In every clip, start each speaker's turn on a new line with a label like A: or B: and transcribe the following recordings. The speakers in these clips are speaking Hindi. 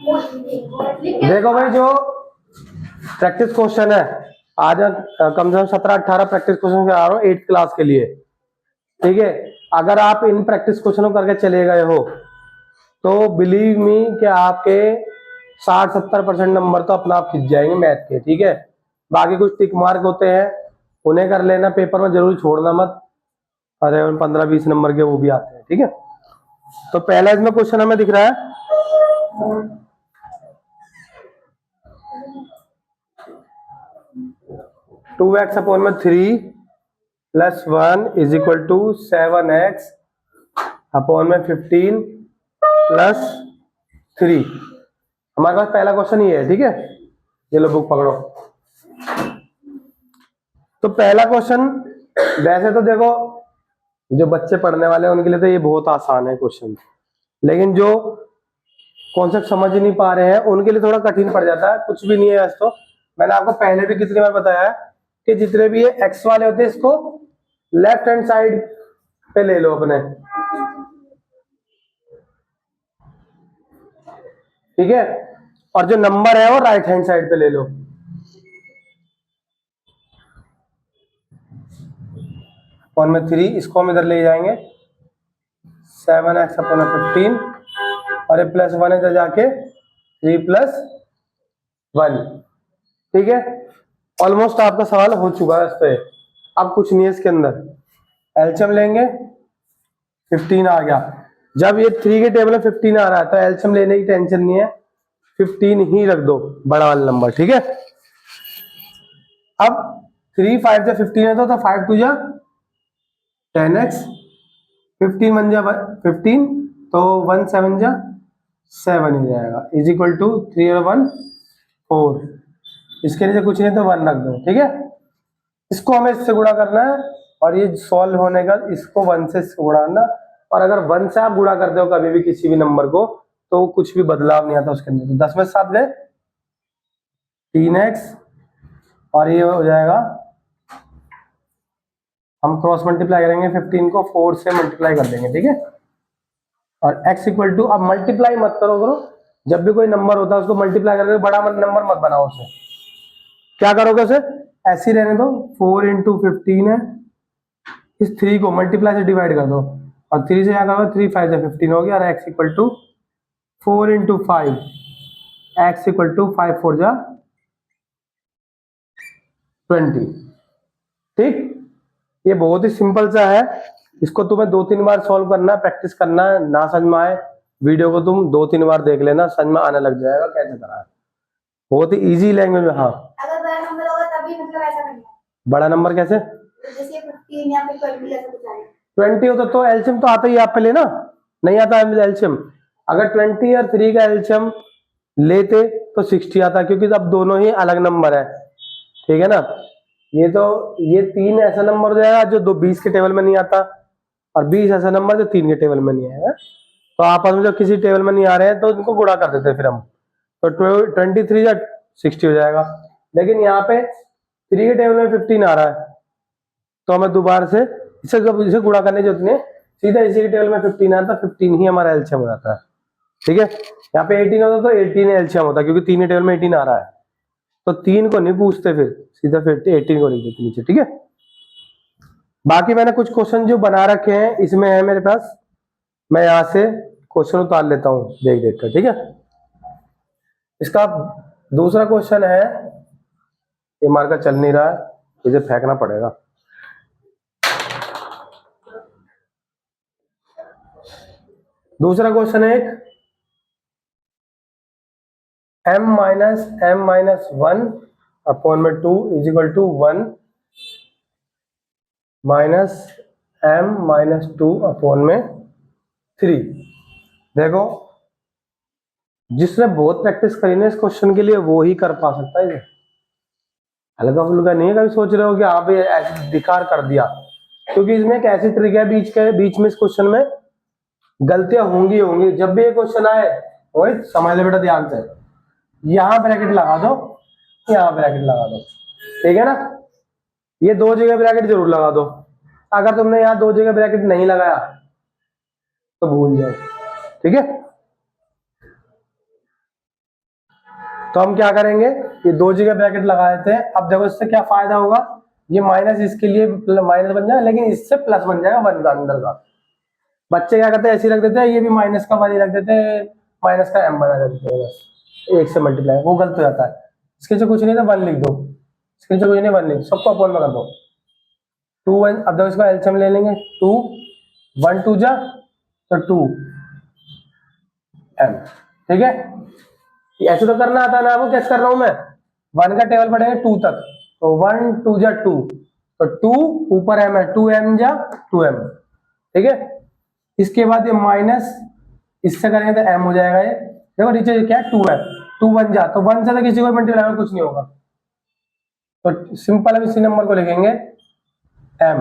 A: देखो भाई, जो प्रैक्टिस क्वेश्चन है आज कम से कम 17-18 प्रैक्टिस क्वेश्चन करा रहा हूँ 8th क्लास के लिए। ठीक है, अगर आप इन प्रैक्टिस क्वेश्चनों करके चले गए हो तो बिलीव मी कि आपके 60-70% नंबर तो अपना आप खिंच जाएंगे मैथ के। ठीक है, बाकी कुछ टिक मार्क होते हैं उन्हें कर लेना, पेपर में जरूर छोड़ना मत। अरे 15-20 नंबर के वो भी आते हैं। ठीक है, तो पहला इसमें क्वेश्चन हमें दिख रहा है 2x अपॉन में 3 plus 1 is equal to 7x upon में 15 प्लस 3। हमारे पास पहला क्वेश्चन ये है। ठीक है, ये लो बुक पकड़ो। तो पहला क्वेश्चन वैसे तो देखो जो बच्चे पढ़ने वाले हैं उनके लिए तो ये बहुत आसान है क्वेश्चन, लेकिन जो कॉन्सेप्ट समझ नहीं पा रहे हैं उनके लिए थोड़ा कठिन पड़ जाता है। कुछ भी नहीं है ऐसा, तो मैंने आपको पहले भी कितनी बार बताया है कि जितने भी ये एक्स वाले होते हैं इसको लेफ्ट हैंड साइड पे ले लो अपने। ठीक है, और जो नंबर है वो राइट हैंड साइड पे ले लो। अपॉन में 3, इसको हम इधर ले जाएंगे 7x अपॉन में 15 और ये प्लस 1 इधर जाके 3 प्लस 1। ठीक है, ऑलमोस्ट आपका सवाल हो चुका है इस पे। अब कुछ नहीं है इसके अंदर, एलसीएम लेंगे 15 आ गया। जब ये 3 के टेबल में 15 आ रहा है तो एलसीएम लेने की टेंशन नहीं है, 15 ही रख दो बड़ा वाला नंबर। ठीक है, अब 3 5 से 15 है तो 5 2 जा 10x, 15 1 जा 15 तो 1 7 जा 7 ही जाएगा इज इक्वल टू 3 और 1 4। इसके नीचे कुछ नहीं तो 1 रख दो। ठीक है, इसको हमें इससे गुणा करना है और ये सॉल्व होने का इसको 1 से गुणा करना। और अगर 1 से आप गुणा करते हो कभी भी किसी भी नंबर को तो कुछ भी बदलाव नहीं आता उसके अंदर। तो 10 में 7 गए 3x और ये हो जाएगा, हम क्रॉस मल्टीप्लाई करेंगे 15 को 4 से मल्टीप्लाई कर देंगे। ठीक है, और x इक्वल टू, अब मल्टीप्लाई मत करो, जब भी कोई नंबर होता है उसको मल्टीप्लाई करके बड़ा नंबर मत बनाओ उसे। क्या करोगे उसे ऐसे ही रहने दो, 4 इंटू 15 है, इस 3 को मल्टीप्लाई से डिवाइड कर दो और 3 से क्या करोगे 3 5 से 15 हो गया और x equal to 4 into 5, x equal to 5 4 जा 20। ठीक, ये बहुत ही सिंपल सा है, इसको तुम्हें 2-3 बार सॉल्व करना है, प्रैक्टिस करना है। ना समझ में आए वीडियो को तुम 2-3 बार देख लेना, समझ में आने लग जाएगा कैसे करा है। बहुत ही इजी लैंग्वेज में। हाँ,
B: अगर बड़ा नंबर होगा तभी मतलब ऐसा करना है।
A: बड़ा नंबर कैसे?
B: जैसे 15 या फिर 20 ऐसा कुछ आए।
A: 20 होता तो एलसीएम तो आता ही आप पे लेना, नहीं आता है एलसीएम। अगर 20 और 3 का एलसीएम लेते तो 60 आता, क्योंकि अब दोनों ही अलग नंबर है। ठीक है ना, ये तो ये 3 ऐसा नंबर हो जाएगा जो 20 के टेबल में नहीं आता और 20 ऐसा नंबर जो 3 के टेबल में नहीं आएगा। तो आपस में जो किसी टेबल में नहीं आ रहे हैं तो इनको गुणा कर देते फिर हम, तो 23 या 60 हो जाएगा। लेकिन यहाँ पे 3 के टेबल में 15 आ रहा है तो हमें दोबारा से इसे गुणा करने जो इतने सीधा इसी के टेबल में 15 आता, 15 ही हमारा एलसीएम हो जाता है। ठीक है, यहाँ पे 18 होता तो 18 एलसीएम होता, क्योंकि 3 के टेबल में 18 आ रहा है तो 3 को नहीं पूछते, फिर सीधा फिर 18 को लिख देते नीचे। ठीक है, बाकी मैंने कुछ क्वेश्चन जो बना रखे हैं इसमें है मेरे पास, मैं यहां से क्वेश्चन उतार लेता हूं देख देख कर। ठीक है, इसका दूसरा क्वेश्चन है, ये मार्कर चल नहीं रहा है, इसे फेंकना पड़ेगा। दूसरा क्वेश्चन है एक m-1 अपॉन में 2 is equal to 1 minus m-2 upon में 3। देखो जिसने बहुत प्रैक्टिस करी ना इस क्वेश्चन के लिए वो ही कर पा सकता है। हल्का फुल्का नहीं है, कभी सोच रहे हो कि आप ये ऐसे दिकार कर दिया, क्योंकि इसमें एक ऐसी ट्रिक है बीच में इस क्वेश्चन में गलतियां होंगी। जब भी ये क्वेश्चन आए वही समझ ले बेटा ध्यान से, यहां ब्रैकेट लगा दो, यहां ब्रैकेट लगा दो। ठीक है ना, ये 2 जगह ब्रैकेट जरूर लगा दो। अगर तुमने यहाँ 2 जगह ब्रैकेट नहीं लगाया तो भूल जाओ। ठीक है, तो हम क्या करेंगे, ये दो जगह ब्रैकेट लगा देते हैं। अब देखो इससे क्या फायदा होगा, ये माइनस इसके लिए माइनस बन जाएगा, लेकिन इससे प्लस बन जाएगा वन का अंदर का। बच्चे क्या करते हैं, ऐसे ही रख देते हैं, ये भी माइनस का वन ही रख देते हैं, माइनस का एम बना देते हैं, बस एक से मल्टीप्लाई, वो गलत हो जाता है। इसके नीचे कुछ नहीं था, वन लिख दो, इसके नीचे कुछ नहीं, वन लिख, सबको अपॉन में कर दो। 2 1, अब देखो इसका एलसीएम ले लेंगे, 2 1 2 जा तो 2 एम, ठीक है। ऐसे तो करना आता है ना आपको, कैसे कर रहा हूं मैं, 1 का टेबल पढ़ेंगे 2 तक, तो 1 2 जा 2, तो 2 ऊपर एम है, 2 एम जा 2 एम, ठीक है। इसके बाद ये माइनस, इससे करेंगे तो एम हो जाएगा, ये देखो नीचे क्या है 2 है, 2 1 जा, तो 1 से तो किसी को मल्टीप्लाई कुछ नहीं होगा, तो सिंपल हम इसी नंबर को लिखेंगे एम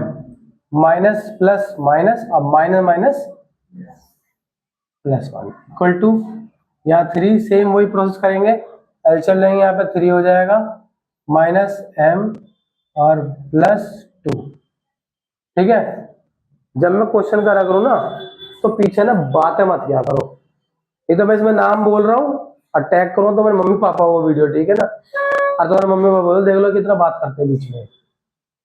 A: माइनस प्लस माइनस, अब minus minus plus 1 equal to, यहाँ 3, सेम वही प्रोसेस करेंगे, एलसीएम लेंगे, यहाँ पे 3 हो जाएगा, माइनस एम और प्लस 2, ठीक है। जब मैं क्वेश्चन करा करूँ ना, तो पीछे ना बातें मत किया करो, ये तो मैं इसमें नाम बोल रहा हूँ और टैग करूँ तो मेरे मम्मी पापा वो वीडियो, ठीक है ना। और तुम्हारे मम्मी पापा बोलो, देख लो कितना बात करते हैं बीच में,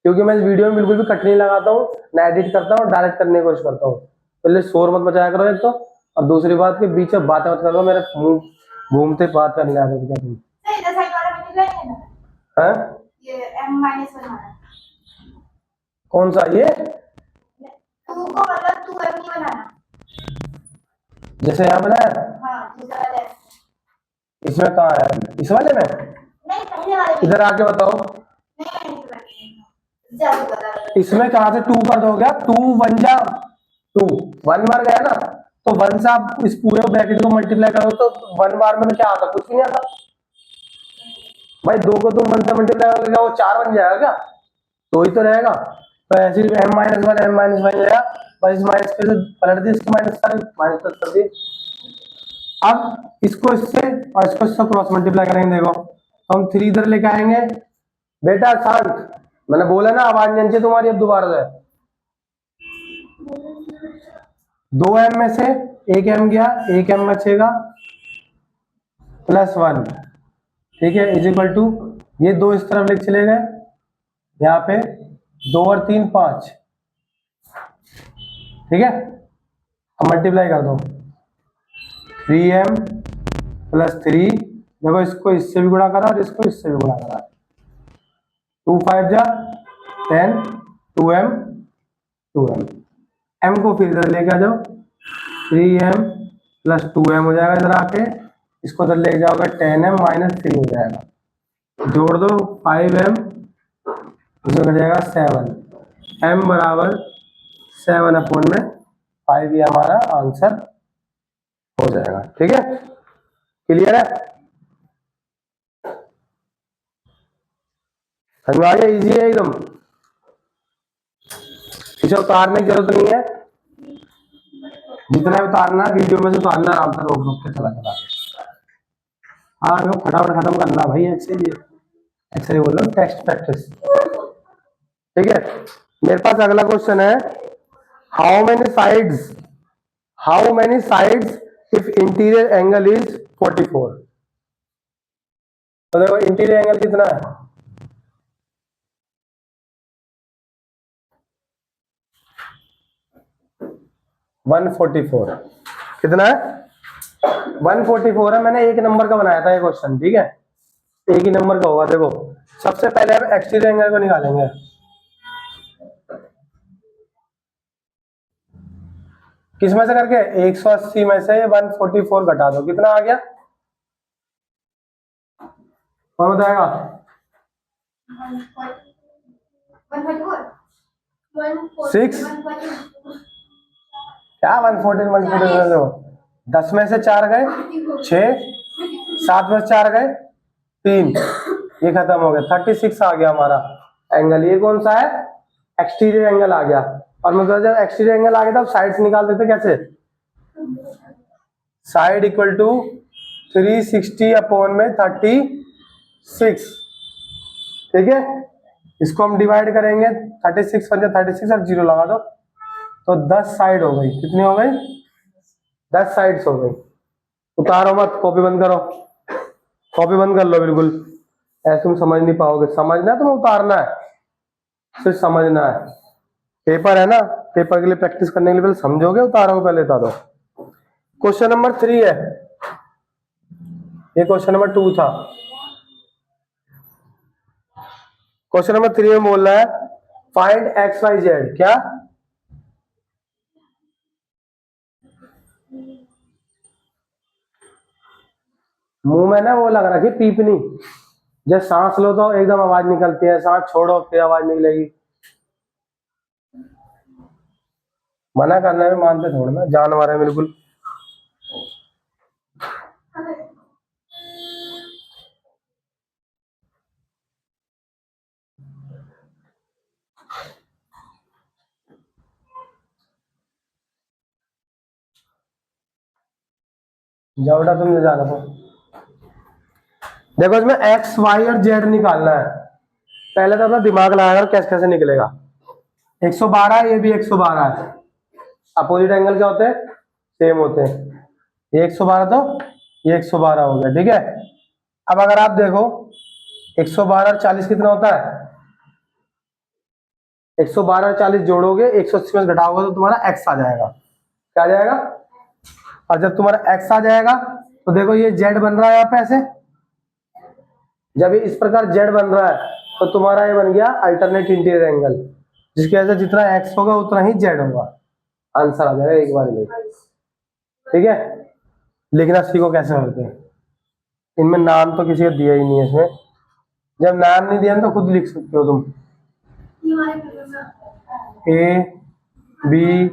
A: क्योंकि मैं इस वीडियो में बिल्कुल भी कट नहीं लगाता हूँ, ना एडिट करता हूँ, डायरेक्ट करने की कोशिश करता हूँ। पहले शोर मत मचाया करो एक तो, और दूसरी बात के बीच में बातें मत करो, मेरे मुंह घूमते बात करने आ रहे थे क्या तुम,
B: नहीं इधर साइड वाला मल्टीप्लाई है ना,
A: हैं?
B: ये m माइनस 1 वाला,
A: कौन सा ये,
B: 2 को मतलब 2m नहीं बनाना,
A: जैसे यहाँ बनाया,
B: हाँ दूसरा वाला है,
A: इसमें कहाँ है, इस वाले में,
B: नहीं पहले वाले में,
A: इधर आके बताओ,
B: नहीं जल्दी बता,
A: इसमें कहाँ से 2 कर दोगे, 2 1 जा 2, 1 बार गया ना, तो 1 से आप इस पूरे ब्रैकेट को मल्टीप्लाई करो तो 1 बार में तो क्या आता, कुछ भी नहीं आता भाई। 2 को तुम 1 से मल्टीप्लाई करोगे वो 4 बन जाएगा क्या, तो ही तो रहेगा। तो ऐसे ही m माइनस 1 m माइनस 1 जाएगा, बस इस माइनस पे से पलट दी, इसको माइनस कर दी। अब इसको इससे और इसको इससे क्रॉस मल्टीप्लाई करेंगे, देखो तो हम 3 इधर लेके आएंगे, बेटा शांत, मैंने बोला ना आवाज नहीं चाहिए तुम्हारी, अब दोबारा से 2 एम में से 1 एम गया, 1 एम बचेगा प्लस 1, ठीक है, इज इक्वल टू, ये 2 इस तरफ लेके चले गए, यहाँ पे 2 और 3 5, ठीक है। अब मल्टीप्लाई कर दो, 3m प्लस 3, देखो इसको इससे भी गुणा करा और इसको इससे भी गुणा करा, 2 5 जा 10, 2m 2m, m को फिर इधर लेके आ जाओ, 3m प्लस 2m हो जाएगा इधर आके, इसको इधर लेके जाओगे 10m माइनस 3 हो जाएगा, जोड़ दो 5m, इसमें हो जाएगा 7, m बराबर 7 अपॉन में 5, ये हमारा आंसर हो जाएगा, ठीक है। क्लियर है, समझ में आ गया, इजी है एकदम, इसे उतारने की जरूरत नहीं है, जितना उतारना वीडियो में से उतारना, आराम से रोक रोक के चला चला, हाँ वो फटाफट खत्म करना भाई, ऐसे बोल रहा हूँ, टेक्स्ट प्रैक्टिस, ठीक है। मेरे पास अगला क्वेश्चन है, how many sides if interior angle is 44, तो देखो इंटीरियर एंगल कितना है, वन 144, कितना है 144 है। मैंने एक नंबर का बनाया था ये क्वेश्चन, ठीक है, एक ही नंबर का होगा। देखो सबसे पहले हम एक्सटीरियर एंगल को निकालेंगे, किस में से करके, 180 में से 144 घटा दो, कितना आ गया, कौन बताएगा, 6, क्या 114 दो, 10 में से 4 गए 6, 7 में से 4 गए 3, ये खत्म हो गया, 36 आ गया हमारा एंगल। ये कौन सा है, एक्सटीरियर एंगल आ गया। और मतलब जब एक्सटीरियर एंगल आ गया तब साइड्स निकाल देते कैसे, साइड इक्वल टू 360 अपॉन में 36, ठीक है। इसको हम डिवाइड करेंगे, 36 बन जाए 36 और 0 लगा दो, तो 10 साइड हो गई, कितनी हो गई 10 साइड्स हो गई। उतारो मत, कॉपी बंद करो, कॉपी बंद कर लो बिल्कुल, ऐसे तुम समझ नहीं पाओगे। समझना है तुम्हें, उतारना है, सिर्फ समझना है। पेपर है ना, पेपर के लिए प्रैक्टिस करने के लिए पहले समझोगे, उतारोगे पहले उतारो। क्वेश्चन नंबर 3 है, ये क्वेश्चन नंबर 2 था। क्वेश्चन नंबर 3 में बोल रहा है फाइंड एक्स वाई जेड। क्या? मुंह में ना वो लग रखी पीपनी, जब सांस लो तो एकदम आवाज निकलती है, सांस छोड़ो फिर आवाज निकलेगी। मना करने में मानते थोड़ा ना, जानवर है बिल्कुल। जाओ बेटा, तुम जाना तो। देखो इसमें एक्स वाई और जेड निकालना है। पहले तो अपना दिमाग लगाकर कैसे कैसे निकलेगा। 112, ये भी 112 है। अपोजिट एंगल क्या होते हैं? सेम होते हैं। ये 112 तो ये 112 हो गया, ठीक है। अब अगर आप देखो 112 और 40 कितना होता है? 112 और 40 जोड़ोगे, 180 में घटाओगे तो तुम्हारा एक्स आ जाएगा। क्या आ जाएगा? और जब तुम्हारा एक्स आ जाएगा तो देखो ये जेड बन रहा है यहाँ पे ऐसे। जब ये इस प्रकार जेड बन रहा है तो तुम्हारा ये बन गया अल्टरनेट इंटीरियर एंगल, जिसकी वजह से जितना एक्स होगा उतना ही जेड होगा। आंसर आ जाएगा एक बार में, ठीक है। लिखना सीखो कैसे करते हैं। इनमें नाम तो किसी को दिया ही नहीं है इसमें। जब नाम नहीं दिया तो खुद लिख सकते हो तुम। ए बी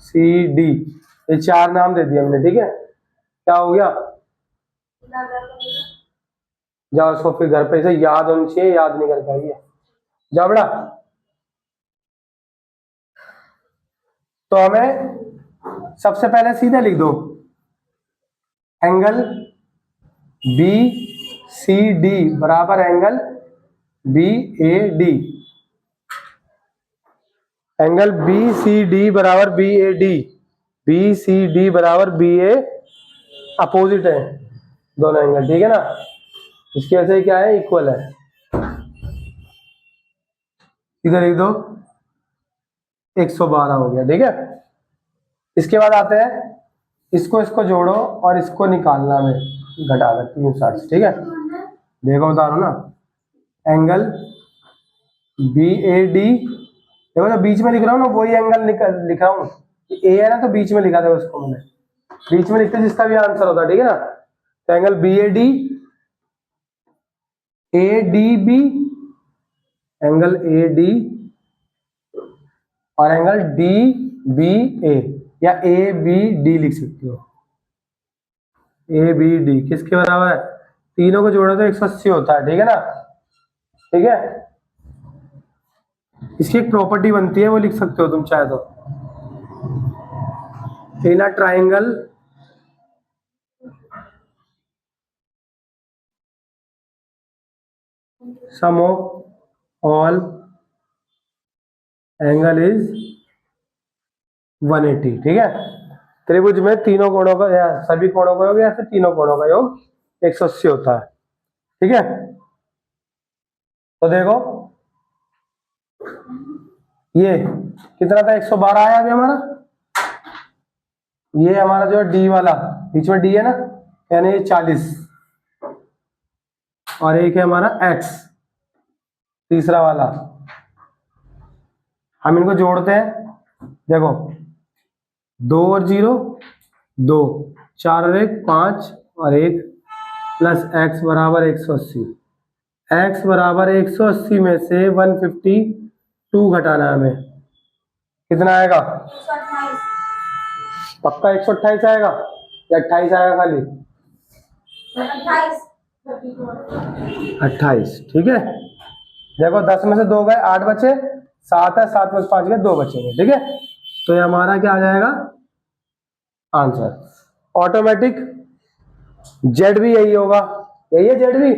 A: सी डी, ये 4 नाम दे दिए हमने, ठीक है। क्या हो गया? जाओ इसको फिर घर पे से याद होनी चाहिए, याद नहीं कर पाई है। जाओ बेटा। तो हमें सबसे पहले सीधे लिख दो एंगल बी सी डी बराबर angle B A D. Angle B C D बराबर B A D. B C D बराबर बी ए, अपोजिट है दोनों एंगल, ठीक है ना। इसकी वजह से क्या है? इक्वल है। इधर लिख दो 112 हो गया, ठीक है। इसके बाद आते हैं, इसको इसको जोड़ो और इसको निकालना में घटा कर 360, ठीक है। देखो उतारो ना, एंगल बी ए डी। देखो जो बीच में लिख रहा हूँ ना वही एंगल लिख रहा हूँ। ए है ना तो बीच में लिखा था उसको मैंने, बीच में लिखते जिसका भी आंसर होता, ठीक है ना। तो angle B A D B, angle A D और एंगल डी बी ए, या ए बी डी लिख सकते हो। ए बी डी किसके बराबर है? तीनों को जोड़ो तो 180 होता है, ठीक है ना। ठीक है, इसकी एक प्रॉपर्टी बनती है, वो लिख सकते हो तुम चाहे तो। In a triangle sum of all angle is 180, ठीक है। त्रिभुज में तीनों कोणों का या सभी कोणों का योग या फिर तीनों कोणों का योग 180 होता है, ठीक है। तो देखो ये कितना था? 112 आया अभी हमारा। ये हमारा जो डी वाला, बीच में डी है ना, यानी 40, और एक है हमारा एक्स तीसरा वाला। हम इनको जोड़ते हैं, देखो 2 और 0 2, 4 और 1 5 और 1 प्लस एक्स बराबर 180। एक्स बराबर 180 में से 152 घटाना है हमें, कितना आएगा?
B: 128।
A: पक्का 128 आएगा या 28 आएगा खाली? 28, ठीक है। देखो 10 में से 2 गए 8 बचे, 7 है, 7 में से 5 गए 2 बचेंगे, ठीक है। तो ये हमारा क्या आ जाएगा आंसर ऑटोमेटिक। जेड भी यही होगा, यही है जेड भी।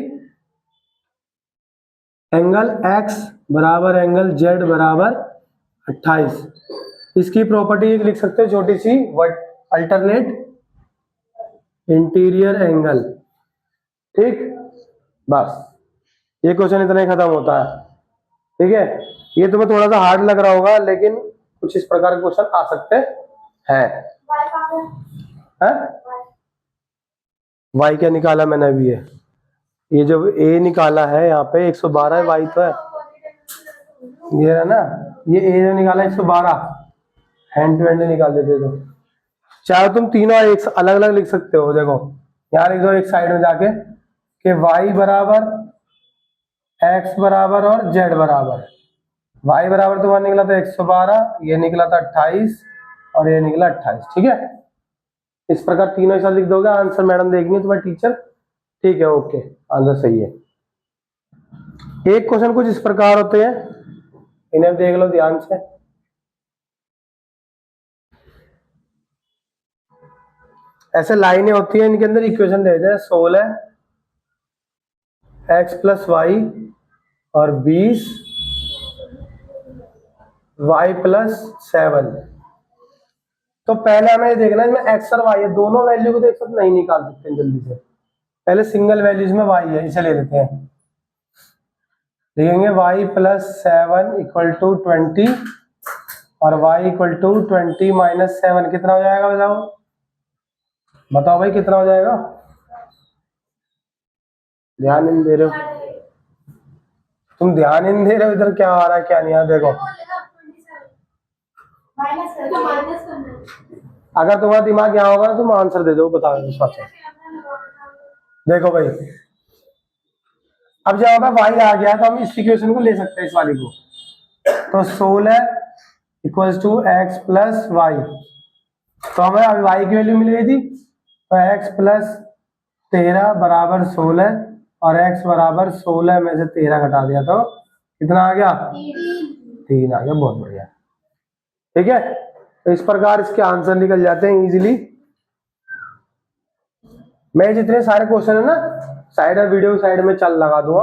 A: एंगल एक्स बराबर एंगल जेड बराबर 28। इसकी प्रॉपर्टी लिख सकते हो छोटी सी, अल्टरनेट इंटीरियर एंगल, ठीक, बस ये क्वेश्चन इतना ही खत्म होता है। ठीक है, ये तुम्हें थोड़ा सा हार्ड लग रहा होगा, लेकिन कुछ इस प्रकार के क्वेश्चन आ सकते हैं। वाई क्या निकाला मैंने अभी? ये जो ए निकाला है यहाँ पे 112 वाई तो है, ये है ना, ये ए जो निकाला 112, हैंड टू हैंड निकाल देते तो। चाहे तुम तीनों एक अलग अलग लिख सकते हो। देखो यहाँ लिख दो एक साइड में जाके कि y बराबर x बराबर और z बराबर। y बराबर तुम्हारा निकला था 112, ये निकला था 28 और ये निकला 28। ठीक है, इस प्रकार तीनों एक साथ लिख दोगे, आंसर मैडम देखेंगे तुम्हारे टीचर। ठीक है, ओके, आंसर सही है। एक क्वेश्चन कुछ इस प्रकार होते हैं, इन्हें देख लो ध्यान से। ऐसे लाइनें होती हैं, इनके अंदर इक्वेशन दे देते हैं 16 x प्लस वाई और 20 y प्लस 7। तो पहले हमें देखना है इसमें x और y है, दोनों वैल्यू को तो एक साथ नहीं निकाल सकते जल्दी से। पहले सिंगल वैल्यूज में y है, इसे ले लेते हैं। लिखेंगे y प्लस 7 इक्वल टू 20 और y इक्वल टू 20 माइनस 7 कितना हो जाएगा? बताओ भाई कितना हो जाएगा? ध्यान नहीं दे रहे हो तुम, ध्यान नहीं दे रहे हो इधर क्या आ रहा है क्या नहीं आ रहा। देखो अगर तुम्हारा दिमाग यहाँ होगा ना तुम आंसर दे दो, बताओ इस बात से। देखो भाई अब जब हमें y आ गया तो हम इस इक्वेशन को ले सकते हैं, इस वाली को। तो 16 equals to x plus Y, तो हमें अभी y की वैल्यू मिल गई थी, तो x प्लस 13 बराबर 16 और x बराबर 16 में से 13 घटा दिया तो कितना आ गया? 3 आ गया। बहुत बढ़िया, ठीक है। तो इस प्रकार इसके आंसर निकल जाते हैं इजीली। मैं जितने सारे क्वेश्चन है ना साइड और वीडियो साइड में चल लगा दूंगा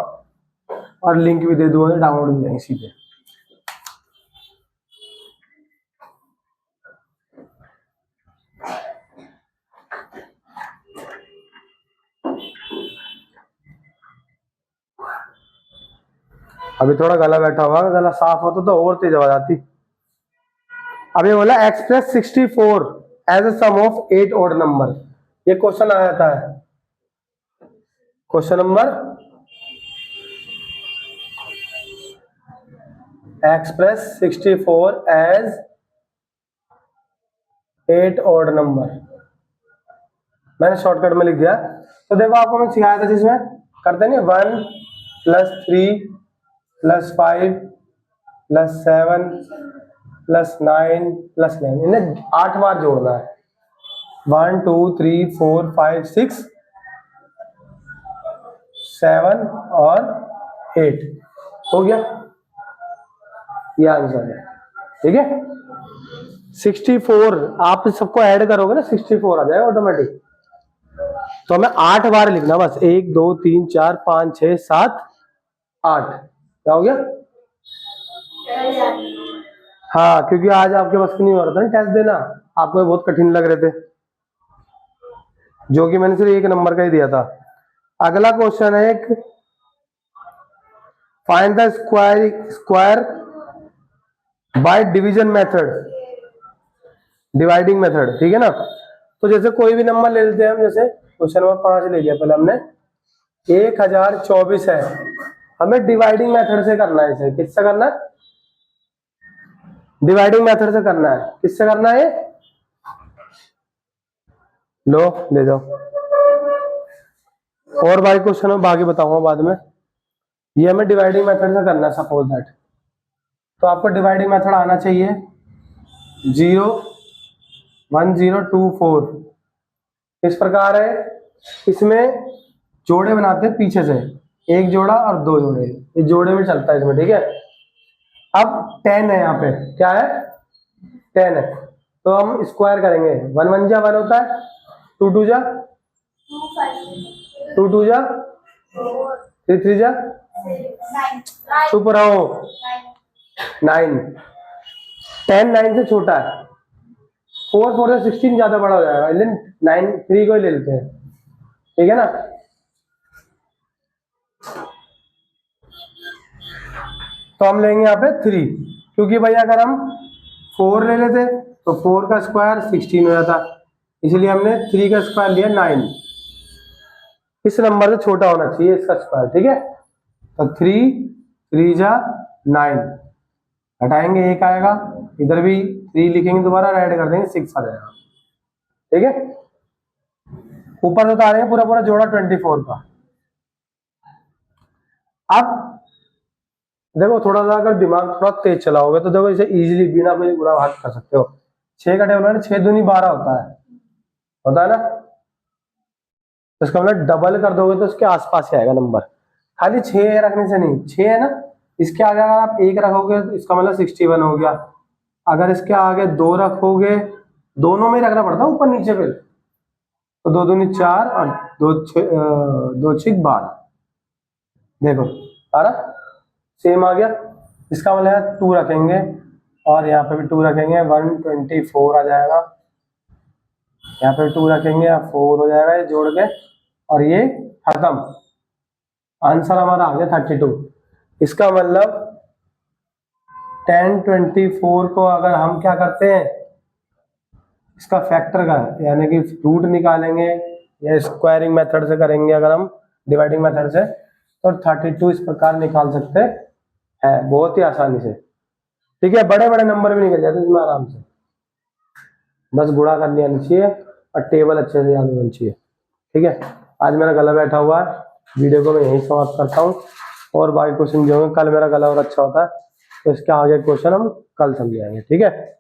A: और लिंक भी दे दूंगा, डाउनलोड हो जाएंगे सीधे। अभी थोड़ा गला बैठा हुआ, गला साफ होता तो और तेज आवाज आती। अभी बोला express 64 as a sum of 8 odd number, ये क्वेश्चन आ जाता है। Question number express 64 as 8 odd number, मैंने शॉर्टकट में लिख दिया। तो देखो आपको मैं सिखाया था जिसमें करते नहीं 1 plus 3 plus 5 plus 7 plus 9 plus 11, इन्हें 8 बार जोड़ना है। 1 2 3 4 5 6 7 और 8 हो गया, ये आंसर है। ठीक है, 64 आप सबको ऐड करोगे ना 64 आ जाएगा ऑटोमेटिक। तो हमें 8 बार लिखना बस, 1 2 3 4 5 6 7 8, क्या हो गया? हाँ, क्योंकि आज आपके बस की नहीं हो रहा था ना टेस्ट देना, आपको बहुत कठिन लग रहे थे, जो कि मैंने सिर्फ एक नंबर का ही दिया था। अगला क्वेश्चन है एक, find the square by division method, dividing method. ठीक है ना, तो जैसे कोई भी नंबर ले लेते हैं हम, जैसे क्वेश्चन नंबर 5 ले लिया पहले हमने, 1024 है, हमें डिवाइडिंग मेथड से करना है। इसे किससे करना है? डिवाइडिंग मेथड से करना है। किससे करना है? लो ले जाओ, और बाकी क्वेश्चन में बाकी बताऊंगा बाद में। ये हमें डिवाइडिंग मेथड से करना है, सपोज दैट। तो आपको डिवाइडिंग मेथड आना चाहिए 0 1 0 2 4, इस प्रकार है। इसमें जोड़े बनाते हैं पीछे से, एक जोड़ा और 2 जोड़े, ये जोड़े में चलता है इसमें। ठीक है, अब 10 है, यहाँ पे क्या है? 10 है, तो हम स्क्वायर करेंगे। 1 1 जा 1 होता है, 2 2 जा 2 2 जा 3 3 जा, चुप रहो, 9। 10 9 से छोटा है, 4 4 से 16 ज्यादा बड़ा हो जाएगा, इसलिए 9 3 को ही ले लेते हैं। ठीक है ना, तो हम लेंगे यहाँ पे 3, क्योंकि भाई अगर हम 4 ले लेते तो 4 का स्क्वायर 16 हो जाता, इसलिए हमने 3 का स्क्वायर लिया 9। इस नंबर से छोटा होना चाहिए इसका स्क्वायर, ठीक है। तो 3 जा 9, हटाएंगे 1 आएगा, इधर भी 3 लिखेंगे, दोबारा ऐड कर देंगे 6 आ जाएगा, ठीक है। ऊपर उतारेंगे पूरा पूरा जोड़ा 24 का। अब देखो थोड़ा सा अगर दिमाग थोड़ा तेज चलाओगे तो देखो इसे इजीली बिना कोई गुणा भाग कर सकते हो। 6 का टेबल में 6 दूनी 12 होता है ना, तो इसका मतलब डबल कर दोगे तो इसके आसपास ही आएगा नंबर। खाली 6 रखने से नहीं, 6 है ना, इसके आगे अगर आप 1 रखोगे तो इसका मतलब 61 हो गया। अगर इसके आगे 2 रखोगे, दोनों में ही रखना पड़ता है ऊपर नीचे पे, तो 2 दूनी 4 और 2 6 12, देखो 12 सेम आ गया। इसका मतलब 2 रखेंगे और यहाँ पे भी 2 रखेंगे, 124 आ जाएगा। यहाँ पे 2 रखेंगे, 4 हो जाएगा ये जोड़ के, और ये खत्म। आंसर हमारा आ गया 32। इसका मतलब 1024 को अगर हम क्या करते हैं, इसका फैक्टर का यानी कि रूट निकालेंगे या स्क्वायरिंग मेथड से करेंगे, अगर हम डिवाइडिंग मेथड से, तो 32 इस प्रकार निकाल सकते हैं बहुत ही आसानी से, ठीक है। बड़े बड़े नंबर भी निकल जाते हैं इसमें आराम से, बस गुणा करनी आनी चाहिए और टेबल अच्छे से याद होनी चाहिए, ठीक है। आज मेरा गला बैठा हुआ है, वीडियो को मैं यहीं समाप्त करता हूँ, और बाकी क्वेश्चन जो है कल मेरा गला और अच्छा होता है तो इसके आगे क्वेश्चन हम कल समझाएंगे, ठीक है।